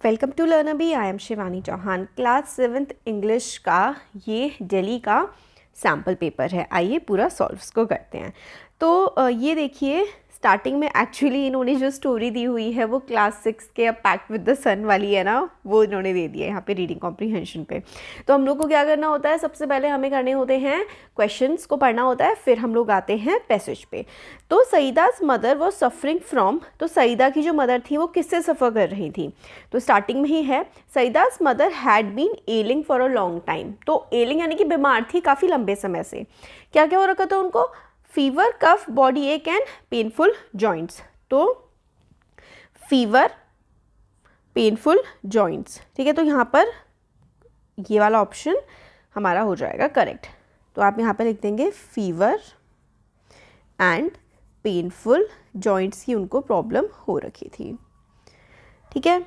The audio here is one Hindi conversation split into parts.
Welcome to LearnBee. I am Shivani Chauhan. Class 7th English का ये दिल्ली का सैम्पल पेपर है। आइए पूरा सॉल्व्स को करते हैं। तो ये देखिए, स्टार्टिंग में एक्चुअली इन्होंने जो स्टोरी दी हुई है वो क्लास 6 के पैक्ट विद द सन वाली है ना, वो इन्होंने दे दिया है यहाँ पे रीडिंग कॉम्प्रीहेंशन पे। तो हम लोग को क्या करना होता है, सबसे पहले हमें करने होते हैं क्वेश्चंस को पढ़ना होता है, फिर हम लोग आते हैं पैसेज पे। तो सईदास मदर वो सफरिंग फ्रॉम, तो सईदा की जो मदर थी वो किससे सफ़र कर रही थी। तो स्टार्टिंग में ही है, Saeeda's mother had been ailing for a long time. तो एलिंग यानी कि बीमार थी काफ़ी लंबे समय से। क्या क्या हो रखा था उनको, फीवर, कफ, बॉडी एक एंड पेनफुल जॉइंट्स। तो फीवर, पेनफुल जॉइंट्स, ठीक है। तो यहाँ पर ये वाला ऑप्शन हमारा हो जाएगा करेक्ट। तो आप यहाँ पर लिख देंगे फीवर एंड पेनफुल जॉइंट्स की उनको प्रॉब्लम हो रखी थी, ठीक है।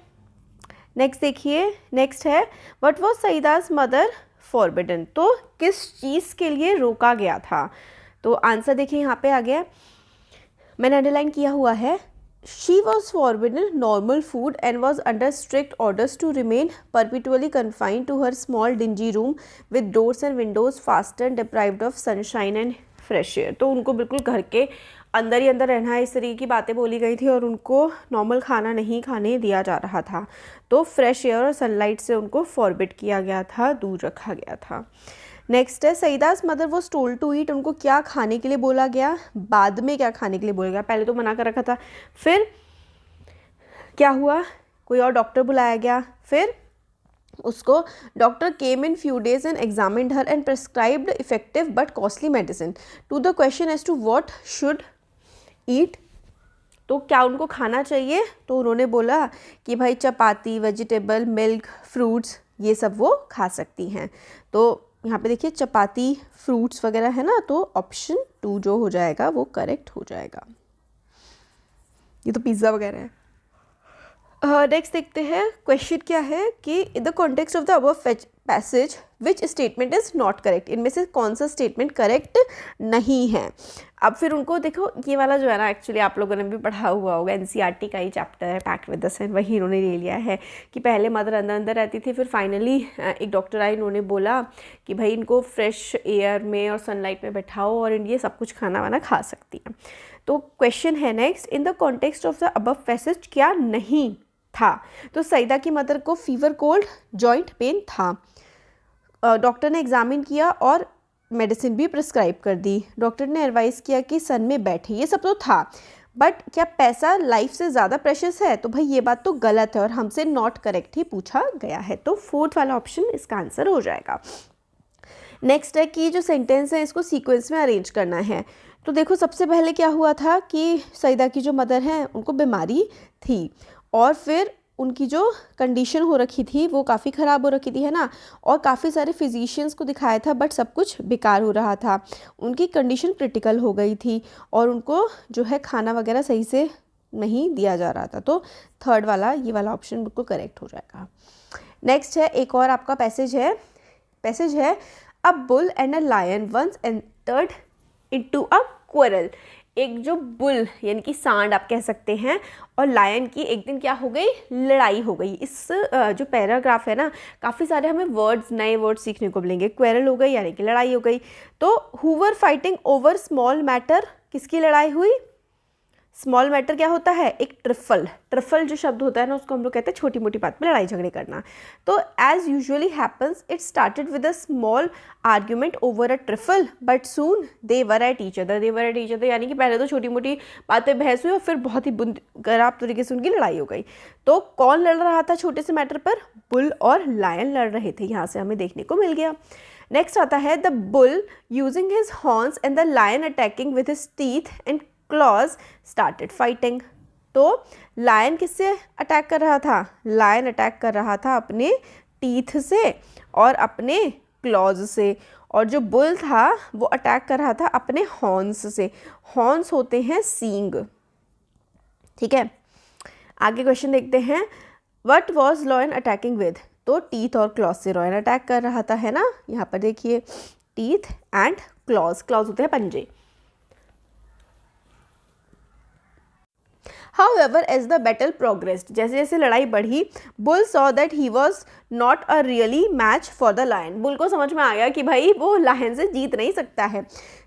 नेक्स्ट देखिए, नेक्स्ट है व्हाट वाज सईदास मदर फॉरबिडन। तो किस चीज़ के लिए रोका गया था। तो आंसर देखिए यहाँ पे आ गया, मैंने अंडरलाइन किया हुआ है। She was forbidden normal food and was under strict orders to remain perpetually confined to her small dingy room with doors and windows fast and deprived of sunshine and fresh air. तो उनको बिल्कुल घर के अंदर ही अंदर रहना है, इस तरीके की बातें बोली गई थी और उनको नॉर्मल खाना नहीं खाने दिया जा रहा था। तो फ्रेश एयर और सनलाइट से उनको फॉरबिड किया गया था, दूर रखा गया था। नेक्स्ट है सईदास मदर वो टोल्ड टू ईट, उनको क्या खाने के लिए बोला गया, बाद में क्या खाने के लिए बोला गया, पहले तो मना कर रखा था। फिर क्या हुआ, कोई और डॉक्टर बुलाया गया, फिर उसको doctor came in few days and examined her and prescribed effective but costly medicine to the question as to what should eat. तो क्या उनको खाना चाहिए, तो उन्होंने बोला कि भाई चपाती, वेजिटेबल, मिल्क, फ्रूट्स, ये सब वो खा सकती हैं। तो यहाँ पे देखिए चपाती, फ्रूट्स वगैरह है ना, तो ऑप्शन 2 जो हो जाएगा वो करेक्ट हो जाएगा। ये तो पिज़्ज़ा वगैरह है। नेक्स्ट देखते हैं, क्वेश्चन क्या है कि in the context of the above passage which statement is not correct. इनमें से कौन सा स्टेटमेंट करेक्ट नहीं है। अब फिर उनको देखो, ये वाला जो है ना, एक्चुअली आप लोगों ने भी पढ़ा हुआ होगा, एनसीईआरटी का ही चैप्टर है पैक्ट विद द सन, वही इन्होंने ले लिया है कि पहले मदर अंदर अंदर रहती थी, फिर फाइनली एक डॉक्टर आए, इन्होंने बोला कि भाई इनको फ्रेश एयर में और सनलाइट में बैठाओ और ये सब कुछ खाना वाना खा सकती हैं। तो क्वेश्चन है next, in the context of the above passage क्या नहीं था। तो सईदा की मदर को फीवर, कोल्ड, जॉइंट पेन था। डॉक्टर ने एग्जामिन किया और मेडिसिन भी प्रिस्क्राइब कर दी। डॉक्टर ने एडवाइस किया कि सन में बैठे, ये सब तो था। बट क्या पैसा लाइफ से ज़्यादा प्रेशियस है, तो भाई ये बात तो गलत है और हमसे नॉट करेक्ट ही पूछा गया है। तो 4th वाला ऑप्शन इसका आंसर हो जाएगा। नेक्स्ट है कि जो सेंटेंस है इसको सीक्वेंस में अरेंज करना है। तो देखो सबसे पहले क्या हुआ था कि सईदा की जो मदर हैं उनको बीमारी थी और फिर उनकी जो कंडीशन हो रखी थी वो काफ़ी ख़राब हो रखी थी, है ना, और काफ़ी सारे फिजिशियंस को दिखाया था बट सब कुछ बेकार हो रहा था। उनकी कंडीशन क्रिटिकल हो गई थी और उनको जो है खाना वगैरह सही से नहीं दिया जा रहा था। तो 3rd वाला, ये वाला ऑप्शन बिल्कुल करेक्ट हो जाएगा। नेक्स्ट है, एक और आपका पैसेज है a bull and a lion once entered into a quarrel. एक जो बुल यानी कि सांड आप कह सकते हैं और लायन की एक दिन क्या हो गई, लड़ाई हो गई। इस जो पैराग्राफ है ना, काफ़ी सारे हमें वर्ड्स, नए वर्ड्स सीखने को मिलेंगे। क्वेरल हो गई यानी कि लड़ाई हो गई। तो who were fighting over small matter, किसकी लड़ाई हुई, स्मॉल मैटर क्या होता है, एक ट्रिफल जो शब्द होता है ना, उसको हम लोग कहते हैं छोटी मोटी बात में लड़ाई झगड़े करना। तो as usually happens it started with a small argument over a trifle but soon they were at each other. यानी कि पहले तो छोटी मोटी बातें बहस हुई और फिर बहुत ही खराब तरीके से उनकी लड़ाई हो गई। तो कौन लड़ रहा था छोटे से मैटर पर, बुल और लायन लड़ रहे थे, यहाँ से हमें देखने को मिल गया। नेक्स्ट आता है the bull using his horns and the lion attacking with his teeth and claws started fighting. तो लायन किससे अटैक कर रहा था, लायन अटैक कर रहा था अपने टीथ से और अपने क्लॉज से, और जो बुल था वो अटैक कर रहा था अपने हॉर्न्स से। हॉर्न्स होते हैं सींग, ठीक है। आगे क्वेश्चन देखते हैं, what was lion attacking with. तो टीथ और क्लॉज से लायन अटैक कर रहा था, है ना। यहाँ पर देखिए टीथ एंड क्लॉज होते हैं पंजे। However, as the battle progressed, जैसे जैसे लड़ाई बढ़ी, bull saw that he was not a really match for the lion. Bull को समझ में आ गया कि भाई वो लायन से जीत नहीं सकता है.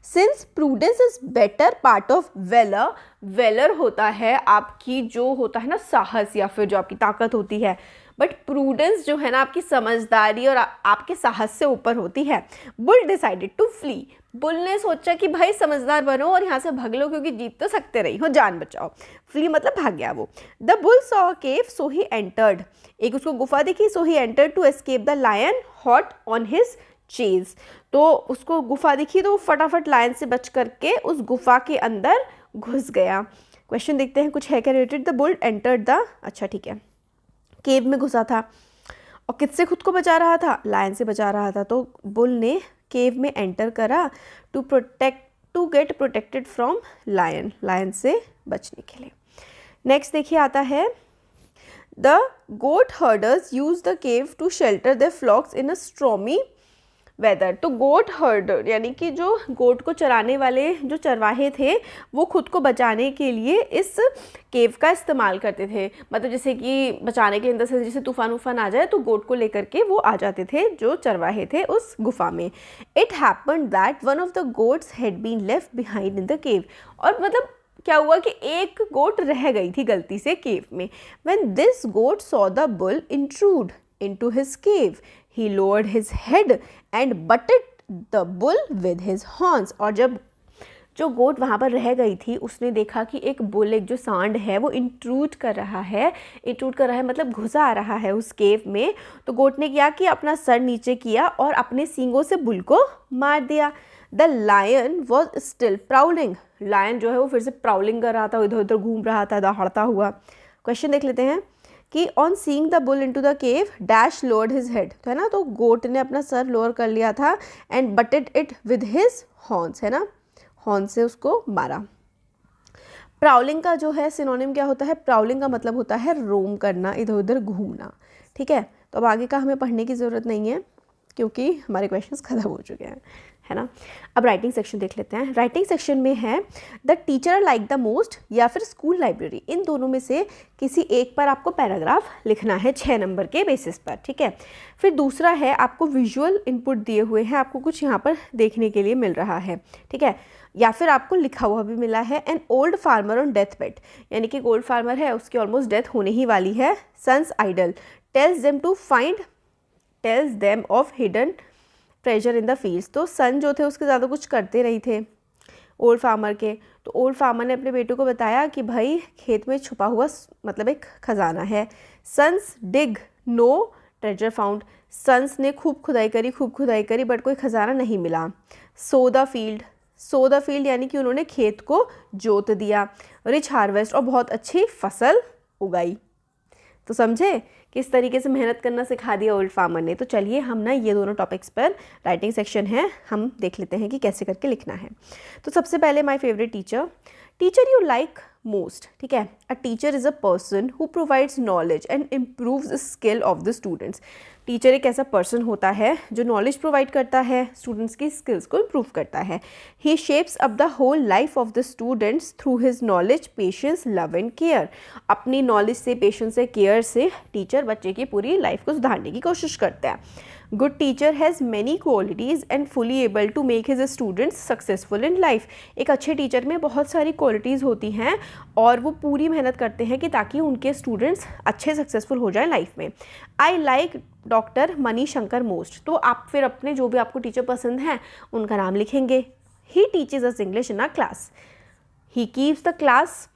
Since prudence is better part of valor, valor होता है आपकी जो होता है ना साहस या फिर जो आपकी ताकत होती है, बट प्रूडेंस जो है ना आपकी समझदारी और आपके साहस से ऊपर होती है. Bull decided to flee. Bull ने सोचा कि भाई समझदार बनो और यहाँ से भाग लो क्योंकि जीत तो सकते नहीं हो, जान बचाओ. फ्ली मतलब भाग गया वो. The bull saw a cave so he entered. एक उसको गुफा दिखी, so he entered to escape the lion hot on his chase. तो उसको गुफा दिखी तो वो फटाफट लायन से बच करके उस गुफा के अंदर घुस गया. क्वेश्चन देखते हैं कुछ है क्या related. The bull entered the, अच्छा ठीक है, केव में घुसा था और किससे खुद को बचा रहा था, लायन से बचा रहा था. तो बुल ने केव में एंटर करा to get protected from lion, lion से बचने के लिए. नेक्स्ट देखिए आता है the goat herders use the cave to shelter their flocks in a stormy weather. तो गोट हर्डर यानी कि जो गोट को चराने वाले जो चरवाहे थे वो खुद को बचाने के लिए इस केव का इस्तेमाल करते थे. मतलब जैसे कि बचाने के अंदर से जैसे तूफान वूफान आ जाए तो गोट को लेकर के वो आ जाते थे जो चरवाहे थे उस गुफा में. It happened that one of the goats had been left behind in the cave. और मतलब क्या हुआ कि एक गोट रह गई थी गलती से केव में. When this goat saw the bull intrude into his cave, he lowered his head and butted the bull with his horns. और जब जो गोट वहाँ पर रह गई थी उसने देखा कि एक बुल, एक जो सांड है वो इंट्रूड कर रहा है मतलब घुसा आ रहा है उस केव में. तो गोट ने क्या कि अपना सर नीचे किया और अपने सींगों से बुल को मार दिया. The lion was still prowling. Lion जो है वो फिर से प्राउलिंग कर रहा था, इधर उधर घूम रहा था दहाड़ता हुआ. क्वेश्चन देख लेते हैं कि on seeing the bull into the cave dash lowered his head. तो है ना, तो गोट ने अपना सर लोअर कर लिया था and butted it with his horns, है ना, हॉर्न से उसको मारा. प्राउलिंग का जो है सिनोनिम क्या होता है, प्राउलिंग का मतलब होता है रोम करना, इधर उधर घूमना. ठीक है, तो अब आगे का हमें पढ़ने की ज़रूरत नहीं है क्योंकि हमारे क्वेश्चंस ख़त्म हो चुके हैं, है ना. अब राइटिंग सेक्शन देख लेते हैं. राइटिंग सेक्शन में है the teacher like the most या फिर स्कूल लाइब्रेरी. इन दोनों में से किसी एक पर आपको पैराग्राफ लिखना है 6 नंबर के बेसिस पर. ठीक है, फिर दूसरा है आपको विजुअल इनपुट दिए हुए हैं, आपको कुछ यहाँ पर देखने के लिए मिल रहा है. ठीक है, या फिर आपको लिखा हुआ भी मिला है an old farmer on death bed. यानी कि ओल्ड फार्मर है, उसकी ऑलमोस्ट डेथ होने ही वाली है. Sons idle tells them of hidden treasure in the fields. तो सन जो थे उसके ज़्यादा कुछ करते नहीं थे ओल्ड फार्मर के. तो ओल्ड फार्मर ने अपने बेटे को बताया कि भाई खेत में छुपा हुआ मतलब एक खजाना है. सन्स डिग नो ट्रेजर फाउंड. सन्स ने खूब खुदाई करी बट कोई खजाना नहीं मिला. सो द फील्ड यानी कि उन्होंने खेत को जोत दिया. रिच हार्वेस्ट, और बहुत अच्छी फसल उगाई. तो समझे किस तरीके से मेहनत करना सिखा दिया ओल्ड फार्मर ने. तो चलिए हम ना ये दोनों टॉपिक्स पर राइटिंग सेक्शन है हम देख लेते हैं कि कैसे करके लिखना है. तो सबसे पहले my favourite teacher you like most. ठीक है, a teacher is a person who provides knowledge and improves skill of the students. Teacher एक ऐसा पर्सन होता है जो नॉलेज प्रोवाइड करता है, स्टूडेंट्स की स्किल्स को इम्प्रूव करता है. He shapes up the whole life of the students through his knowledge, patience, love and care. अपनी नॉलेज से, पेशेंस से, केयर से टीचर बच्चे की पूरी लाइफ को सुधारने की कोशिश करता है. Good teacher has many qualities and fully able to make his students successful in life. एक अच्छे टीचर में बहुत सारी क्वालिटीज़ होती हैं और वो पूरी मेहनत करते हैं कि ताकि उनके स्टूडेंट्स अच्छे सक्सेसफुल हो जाएं लाइफ में. I like doctor money Shankar most. तो आप फिर अपने जो भी आपको टीचर पसंद हैं उनका नाम लिखेंगे. He teaches us English in our class. He keeps the class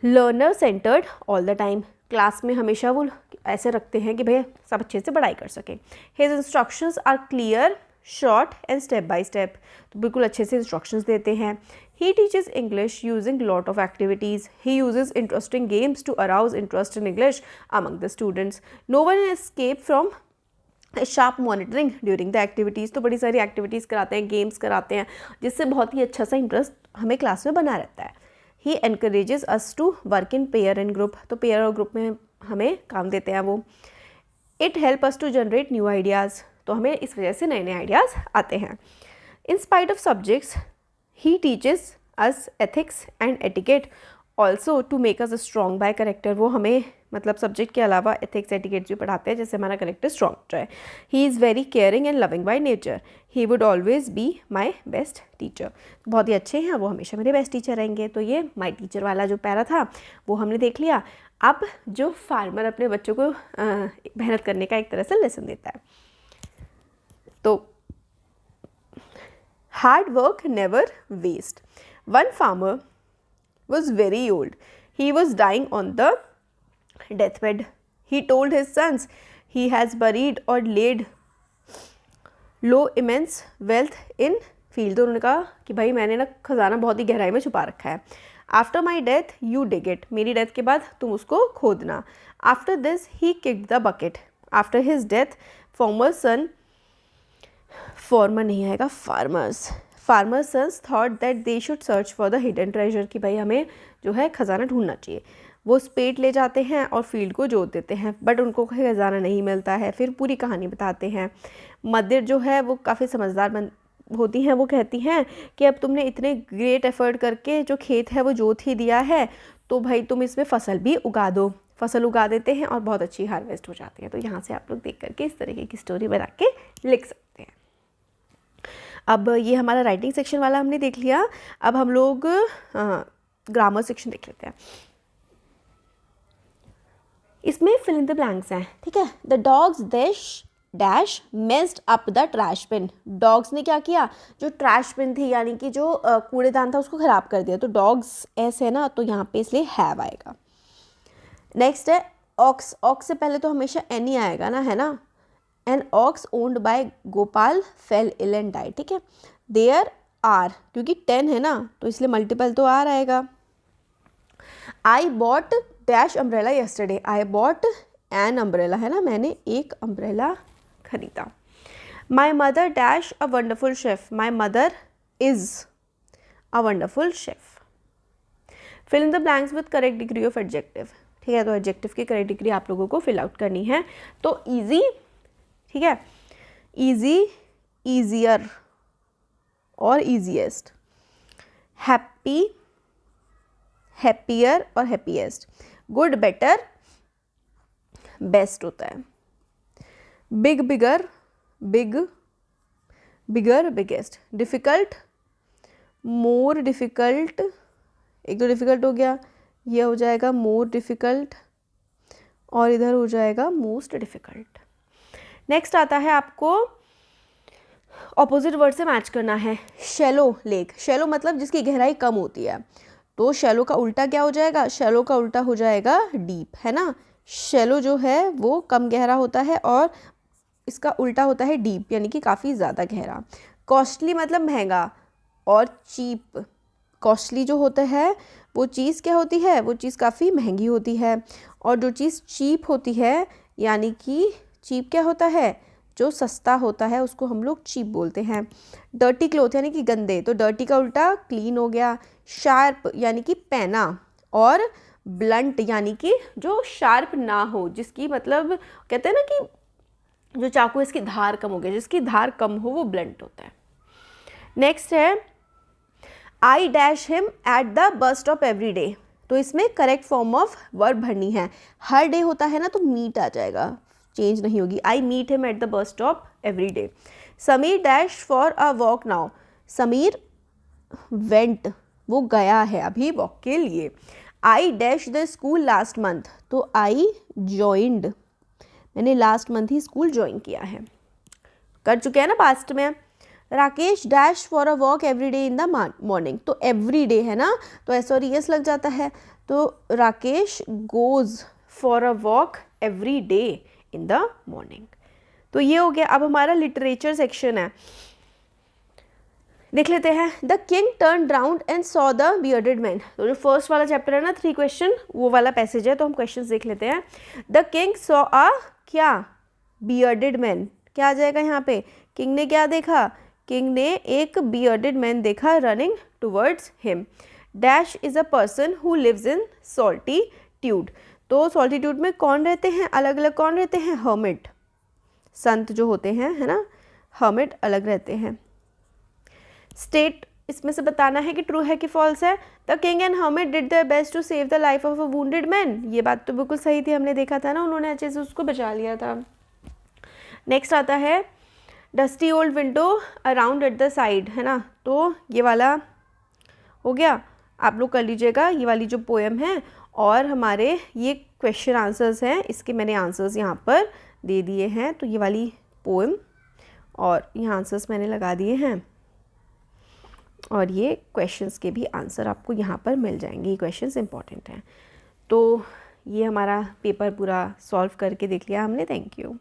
learner centred all the time. Class में हमेशा वो ऐसे रखते हैं कि भैया सब अच्छे से पढ़ाई कर सकें. His instructions are clear, short and step by step. तो बिल्कुल अच्छे से इंस्ट्रक्शंस देते हैं. He teaches English using lot of activities. He uses interesting games to arouse interest in English among the students. No one escape from sharp monitoring during the activities. तो बड़ी सारी एक्टिविटीज़ कराते हैं, गेम्स कराते हैं, जिससे बहुत ही अच्छा सा इंटरेस्ट हमें क्लास में बना रहता है. He encourages us to work in pair and group. तो पेयर और ग्रुप में हमें काम देते हैं वो. It help us to generate new ideas. तो हमें इस वजह से नए नए आइडियाज़ आते हैं. In spite of subjects he teaches us ethics and etiquette also to make us strong by character, वो हमें मतलब सब्जेक्ट के अलावा एथिक्स एटिकेट्स भी पढ़ाते हैं जैसे हमारा करेक्टर स्ट्रॉन्ग हो जाए. He is very caring and loving by nature. He would always be my best teacher. बहुत ही अच्छे हैं, वो हमेशा मेरे बेस्ट टीचर रहेंगे. तो ये माई टीचर वाला जो पैरा था वो हमने देख लिया. अब जो फार्मर अपने बच्चों को मेहनत करने का एक तरह से लेसन देता है. तो hard work never waste. One farmer was very old. He was dying on the deathbed. He told his sons he has buried or laid low immense wealth in field. तो उन्होंने कहा कि भाई मैंने ना खजाना बहुत ही गहराई में छुपा रखा है. After my death you dig it. मेरी डेथ के बाद तुम उसको खोदना. After this he kicked the bucket. After his death farmer's son, farmer नहीं आएगा, farmer's sons thought that they should search for the hidden treasure, कि भाई हमें जो है खजाना ढूंढना चाहिए. वो स्पेड ले जाते हैं और फील्ड को जोत देते हैं, बट उनको खजाना नहीं मिलता है. फिर पूरी कहानी बताते हैं. मदर जो है वो काफ़ी समझदार होती हैं. वो कहती हैं कि अब तुमने इतने ग्रेट एफर्ट करके जो खेत है वो जोत ही दिया है, तो भाई तुम इसमें फसल भी उगा दो. फसल उगा देते हैं और बहुत अच्छी हार्वेस्ट हो जाती है. तो यहाँ से आप लोग देख करके इस तरीके की स्टोरी बना के लिख सकते हैं. अब ये हमारा राइटिंग सेक्शन वाला हमने देख लिया. अब हम लोग ग्रामर सेक्शन देख लेते हैं. इसमें फिल इन द ब्लैंक्स हैं, ठीक है. The dogs dash messed up the trash bin. Dogs ने क्या किया, जो ट्रैश बिन थी यानी कि जो कूड़ेदान था उसको ख़राब कर दिया. तो डॉग्स ऐसे है ना, तो यहाँ पे इसलिए हैव आएगा. नेक्स्ट है ऑक्स. ऑक्स से पहले तो हमेशा एनी आएगा ना, है ना. An ox owned by Gopal fell ill and died. ठीक है. There are, क्योंकि 10 है ना तो इसलिए मल्टीपल तो आर आएगा. I bought dash umbrella yesterday. I bought an umbrella, है ना, मैंने एक अम्ब्रेला खरीदा. My mother dash a wonderful chef. My mother is a wonderful chef. Fill in the blanks with correct degree of adjective. ठीक है, तो एडजेक्टिव की करेक्ट डिग्री आप लोगों को फिल आउट करनी है. तो ईजी, ठीक है, ईजी, ईजियर और ईजीएस्ट. हैप्पी, हैप्पियर और हैप्पीएस्ट. गुड, बेटर, बेस्ट होता है. बिग, बिगर, बिग, बिगर, बिगेस्ट. Difficult, more difficult. एक तो डिफ़िकल्ट हो गया, ये हो जाएगा मोर डिफ़िकल्ट और इधर हो जाएगा मोस्ट डिफ़िकल्ट. नेक्स्ट आता है आपको ऑपोजिट वर्ड से मैच करना है. Shallow lake. शैलो मतलब जिसकी गहराई कम होती है, तो शैलो का उल्टा क्या हो जाएगा, शैलो का उल्टा हो जाएगा डीप, है ना. शैलो जो है वो कम गहरा होता है और इसका उल्टा होता है डीप, यानी कि काफ़ी ज़्यादा गहरा. कॉस्टली मतलब महंगा और चीप. कॉस्टली जो होता है वो चीज़ क्या होती है, वो चीज़ काफ़ी महंगी होती है. और जो चीज़ चीप होती है, यानी कि चीप क्या होता है, जो सस्ता होता है उसको हम लोग चीप बोलते हैं. डर्टी क्लोथ यानी कि गंदे, तो डर्टी का उल्टा क्लीन हो गया. शार्प यानी कि पैना और ब्लंट यानी कि जो शार्प ना हो, जिसकी मतलब कहते हैं ना कि जो चाकू इसकी धार कम हो गई, जिसकी धार कम हो वो ब्लंट होता है. नेक्स्ट है I dash him at the bus stop every day. तो इसमें करेक्ट फॉर्म ऑफ वर्ब भरनी है. हर डे होता है ना तो मीट आ जाएगा, चेंज नहीं होगी. I meet him at the bus stop every day. Sameer dash for a walk now. Sameer went, वो गया है अभी वॉक के लिए. I dash the school last month. तो आई जॉइंड, मैंने लास्ट मंथ ही स्कूल ज्वाइन किया है, कर चुके हैं ना पास्ट में. Rakesh dash for a walk every day in the morning. तो एवरी डे है ना, तो एस और एस लग जाता है. तो Rakesh goes for a walk every day in the morning. तो ये हो गया. अब हमारा लिटरेचर सेक्शन है, देख लेते हैं. The king turn round and saw the bearded man. तो जो फर्स्ट वाला चैप्टर है ना 3 क्वेश्चन, वो वाला पैसेज है, तो हम क्वेश्चंस देख लेते हैं. द किंग सॉ अ क्या, बियर्डेड मैन. क्या आ जाएगा यहाँ पे, किंग ने क्या देखा, किंग ने एक बियर्डेड मैन देखा running towards him. Dash is a person who lives in solitude. तो सॉल्टीट्यूड में कौन रहते हैं, अलग अलग कौन रहते हैं, हर्मिट, संत जो होते हैं, है ना, हर्मिट अलग रहते हैं. स्टेट इसमें से बताना है कि ट्रू है कि फॉल्स है। The king and hermit did their best to save the life of a wounded man, ये बात तो बिल्कुल सही थी, हमने देखा था ना, उन्होंने अच्छे से उसको बचा लिया था। नेक्स्ट आता है dusty old window around at the side, है ना, तो ये वाला हो गया, आप लोग कर लीजिएगा ये वाली जो पोएम है। और हमारे ये क्वेश्चन आंसर्स हैं, इसके मैंने आंसर्स यहाँ पर दे दिए हैं, तो ये वाली पोएम और ये आंसर्स मैंने लगा दिए हैं, और ये क्वेश्चंस के भी आंसर आपको यहाँ पर मिल जाएंगे, ये क्वेश्चंस इंपॉर्टेंट हैं। तो ये हमारा पेपर पूरा सॉल्व करके देख लिया हमने। Thank you.